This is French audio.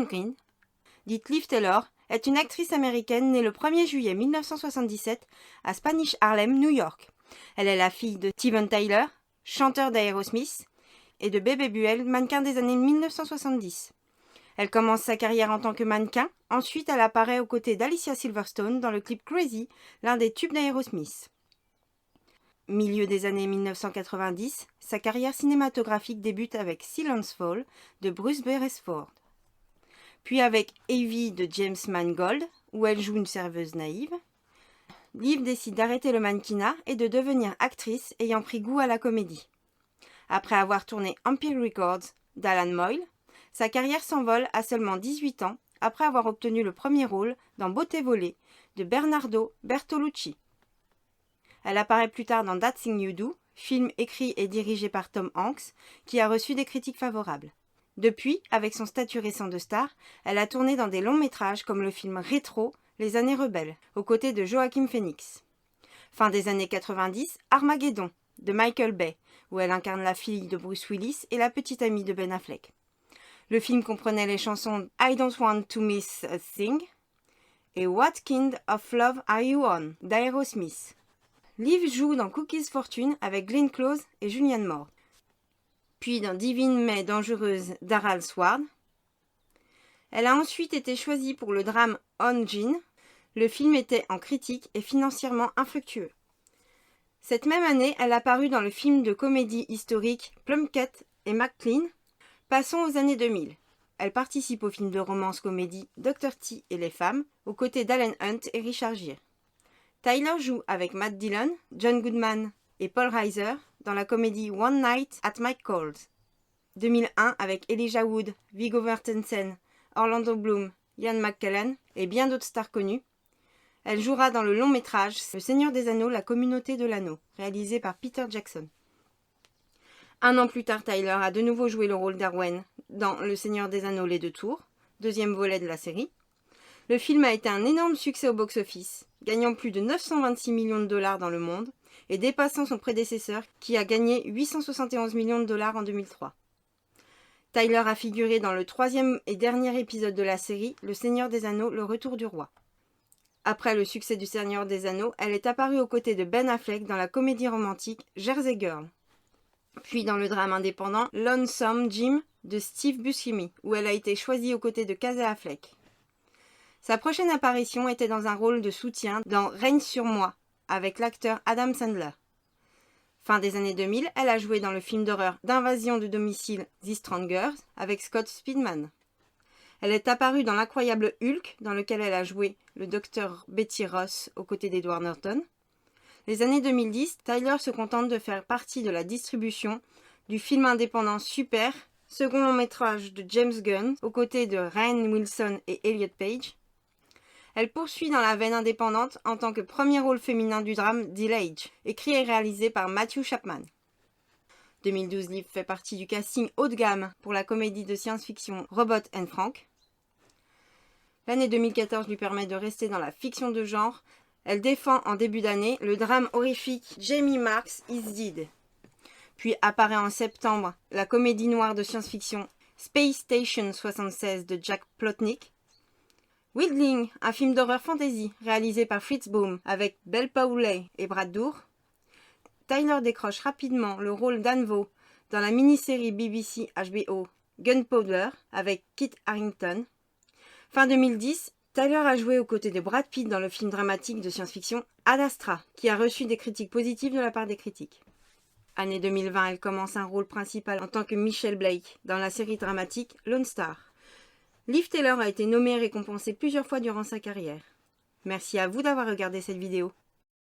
John Green, dite Liv Taylor, est une actrice américaine née le 1er juillet 1977 à Spanish Harlem, New York. Elle est la fille de Steven Tyler, chanteur d'Aerosmith, et de Bebe Buell, mannequin des années 1970. Elle commence sa carrière en tant que mannequin, ensuite elle apparaît aux côtés d'Alicia Silverstone dans le clip Crazy, l'un des tubes d'Aerosmith. Milieu des années 1990, sa carrière cinématographique débute avec Silence Fall de Bruce Beresford. Puis avec Evie de James Mangold, où elle joue une serveuse naïve. Liv décide d'arrêter le mannequinat et de devenir actrice ayant pris goût à la comédie. Après avoir tourné Empire Records d'Alan Moyle, sa carrière s'envole à seulement 18 ans après avoir obtenu le premier rôle dans Beauté volée de Bernardo Bertolucci. Elle apparaît plus tard dans That Thing You Do, film écrit et dirigé par Tom Hanks, qui a reçu des critiques favorables. Depuis, avec son statut récent de star, elle a tourné dans des longs métrages comme le film Rétro, Les années rebelles, aux côtés de Joaquin Phoenix. Fin des années 90, Armageddon, de Michael Bay, où elle incarne la fille de Bruce Willis et la petite amie de Ben Affleck. Le film comprenait les chansons I Don't Want to Miss a Thing et What Kind of Love Are You On d'Aerosmith. Liv joue dans Cookies Fortune avec Glenn Close et Julianne Moore. Puis dans Divine mais dangereuse d'Harold Sward. Elle a ensuite été choisie pour le drame On Gin. Le film était en critique et financièrement infructueux. Cette même année, elle a apparu dans le film de comédie historique Plunkett et McLean. Passons aux années 2000. Elle participe au film de romance-comédie Dr. T et les femmes, aux côtés d'Alan Hunt et Richard Gere. Tyler joue avec Matt Dillon, John Goodman et Paul Reiser dans la comédie One Night at Mike Cole's. 2001 avec Elijah Wood, Viggo Mortensen, Orlando Bloom, Ian McKellen et bien d'autres stars connues. Elle jouera dans le long métrage Le Seigneur des Anneaux, la communauté de l'anneau, réalisé par Peter Jackson. Un an plus tard, Tyler a de nouveau joué le rôle d'Arwen dans Le Seigneur des Anneaux, les deux tours, deuxième volet de la série. Le film a été un énorme succès au box-office, gagnant plus de 926 millions de dollars dans le monde et dépassant son prédécesseur qui a gagné 871 millions de dollars en 2003. Tyler a figuré dans le troisième et dernier épisode de la série Le Seigneur des Anneaux, le retour du roi. Après le succès du Seigneur des Anneaux, elle est apparue aux côtés de Ben Affleck dans la comédie romantique Jersey Girl. Puis dans le drame indépendant Lonesome Jim de Steve Buscemi, où elle a été choisie aux côtés de Casey Affleck. Sa prochaine apparition était dans un rôle de soutien dans Règne sur moi, avec l'acteur Adam Sandler. Fin des années 2000, elle a joué dans le film d'horreur d'invasion de domicile The Strangers avec Scott Speedman. Elle est apparue dans l'incroyable Hulk, dans lequel elle a joué le docteur Betty Ross aux côtés d'Edward Norton. Les années 2010, Tyler se contente de faire partie de la distribution du film indépendant Super, second long métrage de James Gunn, aux côtés de Rainn Wilson et Elliot Page. Elle poursuit dans la veine indépendante en tant que premier rôle féminin du drame Delayed, écrit et réalisé par Matthew Chapman. 2012, Liv fait partie du casting haut de gamme pour la comédie de science-fiction Robot and Frank. L'année 2014 lui permet de rester dans la fiction de genre. Elle défend en début d'année le drame horrifique Jamie Marks is Dead. Puis apparaît en septembre la comédie noire de science-fiction Space Station 76 de Jack Plotnick. Wildling, un film d'horreur fantasy réalisé par Fritz Boom avec Belle Paulet et Brad Dourr. Tyler décroche rapidement le rôle d'Anvo dans la mini-série BBC HBO Gunpowder avec Kit Harington. Fin 2010, Tyler a joué aux côtés de Brad Pitt dans le film dramatique de science-fiction Ad Astra, qui a reçu des critiques positives de la part des critiques. Année 2020, elle commence un rôle principal en tant que Michelle Blake dans la série dramatique Lone Star. Liv Taylor a été nommée et récompensée plusieurs fois durant sa carrière. Merci à vous d'avoir regardé cette vidéo.